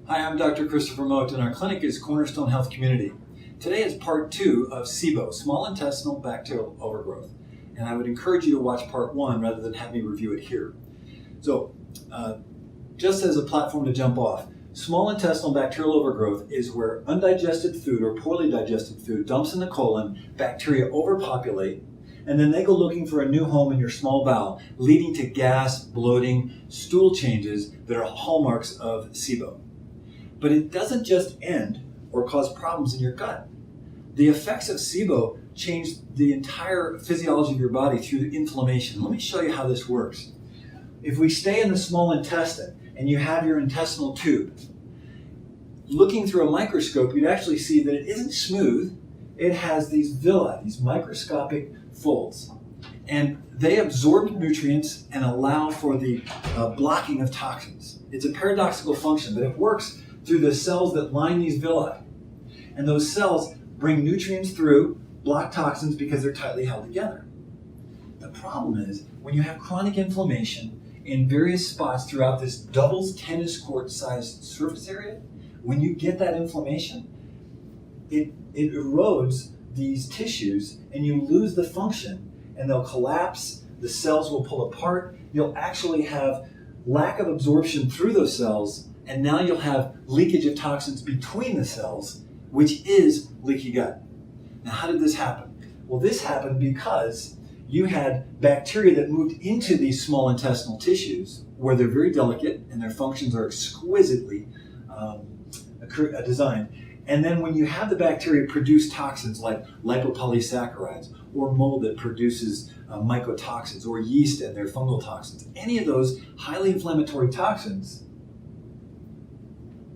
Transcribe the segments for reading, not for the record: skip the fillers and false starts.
Hi, I'm Dr. Christopher Mote, and our clinic is Cornerstone Health Community. Today is part 2 of SIBO, Small Intestinal Bacterial Overgrowth, and I would encourage you to watch part 1 rather than have me review it here. So, just as a platform to jump off, small intestinal bacterial overgrowth is where undigested food or poorly digested food dumps in the colon, bacteria overpopulate, and then they go looking for a new home in your small bowel, leading to gas, bloating, stool changes that are hallmarks of SIBO. But it doesn't just end or cause problems in your gut. The effects of SIBO change the entire physiology of your body through inflammation. Let me show you how this works. If we stay in the small intestine and you have your intestinal tube, looking through a microscope, you'd actually see that it isn't smooth. It has these villi, these microscopic folds, and they absorb nutrients and allow for the blocking of toxins. It's a paradoxical function, but it works through the cells that line these villi. And those cells bring nutrients through, block toxins because they're tightly held together. The problem is when you have chronic inflammation in various spots throughout this doubles tennis court sized surface area, when you get that inflammation, it erodes these tissues and you lose the function and they'll collapse, the cells will pull apart, you'll actually have lack of absorption through those cells, and now you'll have leakage of toxins between the cells, which is leaky gut. Now, how did this happen? Well, this happened because you had bacteria that moved into these small intestinal tissues where they're very delicate and their functions are exquisitely designed. And then when you have the bacteria produce toxins like lipopolysaccharides or mold that produces mycotoxins or yeast and their fungal toxins, any of those highly inflammatory toxins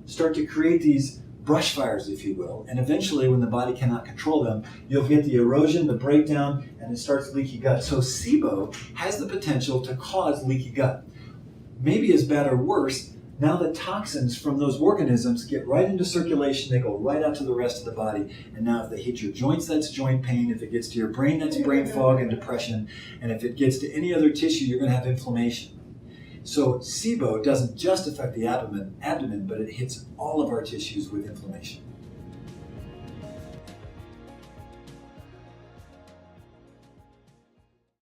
start to create these brush fires, if you will, and eventually when the body cannot control them, you'll get the erosion, the breakdown, and it starts leaky gut. So SIBO has the potential to cause leaky gut. Maybe as bad or worse, now the toxins from those organisms get right into circulation, they go right out to the rest of the body, and now if they hit your joints, that's joint pain. If it gets to your brain, that's brain fog and depression, and if it gets to any other tissue, you're going to have inflammation. So SIBO doesn't just affect the abdomen, but it hits all of our tissues with inflammation.